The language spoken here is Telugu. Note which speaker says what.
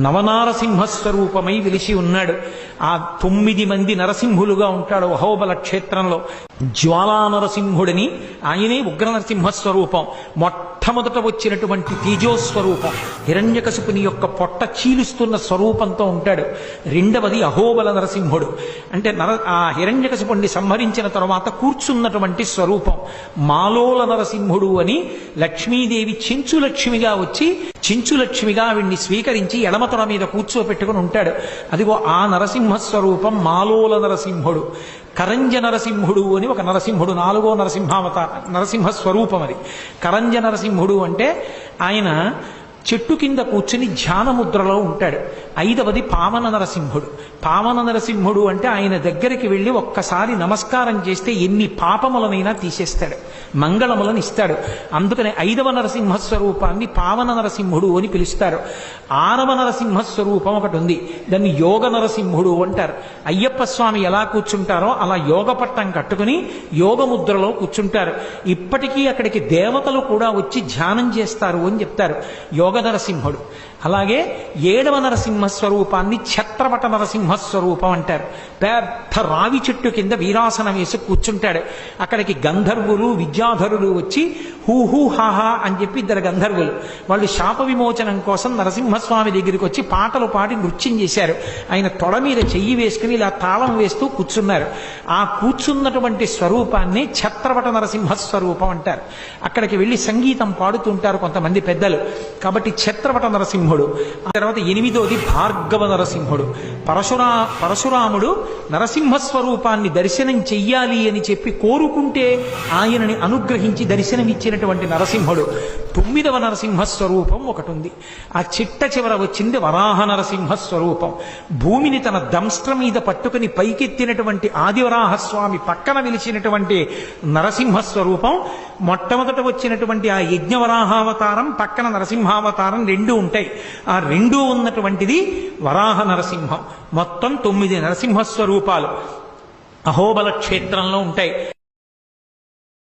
Speaker 1: నవనారసింహస్వరూపమై వెలిసి ఉన్నాడు. ఆ 9 మంది నరసింహులుగా ఉంటాడు అహోబల క్షేత్రంలో. జ్వాలా నరసింహుడిని, ఆయనే ఉగ్ర నరసింహస్వరూపం. మొట్టమొదట వచ్చినటువంటి తేజోస్వరూపం, హిరణ్యకశిపుని యొక్క పొట్ట చీలుస్తున్న స్వరూపంతో ఉంటాడు. రెండవది అహోబల నరసింహుడు, అంటే ఆ హిరణ్యకశిపుణ్ణి సంహరించిన తరువాత కూర్చున్నటువంటి స్వరూపం. మాలోల నరసింహుడు అని లక్ష్మీదేవి చెంచులక్ష్మిగా వచ్చి చెంచులక్ష్మిగా ఆవిడ్ని స్వీకరించి ఎడమతొడ మీద కూర్చోపెట్టుకుని ఉంటాడు. అదిగో ఆ నరసింహస్వరూపం మాలోల నరసింహుడు. కరంజ నరసింహుడు అని ఒక నరసింహుడు, 4వ నరసింహస్వరూపం అది. కరంజ నరసింహుడు అంటే ఆయన చెట్టు కింద కూర్చుని ధ్యానముద్రలో ఉంటాడు. 5వది పావన నరసింహుడు. పావన నరసింహుడు అంటే ఆయన దగ్గరికి వెళ్ళి ఒక్కసారి నమస్కారం చేస్తే ఎన్ని పాపములనైనా తీసేస్తాడు, మంగళములను ఇస్తాడు. అందుకనే 5వ నరసింహస్వరూపాన్ని పావన నరసింహుడు అని పిలుస్తారు. 6వ నరసింహస్వరూపం ఒకటి ఉంది, దాన్ని యోగ నరసింహుడు అంటారు. అయ్యప్ప స్వామి ఎలా కూర్చుంటారో అలా యోగ పట్టం కట్టుకుని యోగముద్రలో కూర్చుంటారు. ఇప్పటికీ అక్కడికి దేవతలు కూడా వచ్చి ధ్యానం చేస్తారు అని చెప్తారు. యోగ నరసింహుడు. అలాగే 7వ నరసింహస్వరూపాన్ని ఛత్రపట నరసింహస్వరూపం అంటారు. పెద్ద రావి చెట్టు కింద వీరాసనం వేసి కూర్చుంటాడు. అక్కడికి గంధర్వులు విద్యాధరులు వచ్చి హూ హాహా అని చెప్పి 2 గంధర్వులు, వాళ్ళు శాప విమోచనం కోసం నరసింహస్వామి దగ్గరికి వచ్చి పాటలు పాడి నృత్యం చేశారు. ఆయన తొడ మీద చెయ్యి వేసుకుని ఇలా తాళం వేస్తూ కూర్చున్నారు. ఆ కూర్చున్నటువంటి స్వరూపాన్ని ఛత్రపట నరసింహస్వరూపం అంటారు. అక్కడికి వెళ్ళి సంగీతం పాడుతుంటారు కొంతమంది పెద్దలు. కాబట్టి ఛత్రపట నరసింహుడు. ఆ తర్వాత 8వది భార్గవ నరసింహుడు. పరశురాముడు నరసింహస్వరూపాన్ని దర్శనం చెయ్యాలి అని చెప్పి కోరుకుంటే ఆయనని అనుగ్రహించి దర్శనమిచ్చినటువంటి నరసింహుడు. 9వ నరసింహస్వరూపం ఒకటి ఉంది. ఆ చిట్ట చివర వచ్చింది వరాహ నరసింహస్వరూపం. భూమిని తన దంష్ట్ర మీద పట్టుకుని పైకెత్తినటువంటి ఆదివరాహస్వామి పక్కన వెలిసినటువంటి నరసింహస్వరూపం. మొట్టమొదట వచ్చినటువంటి ఆ యజ్ఞవరాహావతారం పక్కన నరసింహావతారం 2 ఉంటాయి. ఆ 2 ఉన్నటువంటిది వరాహ నరసింహం. మొత్తం 9 నరసింహస్వరూపాలు అహోబల క్షేత్రంలో ఉంటాయి.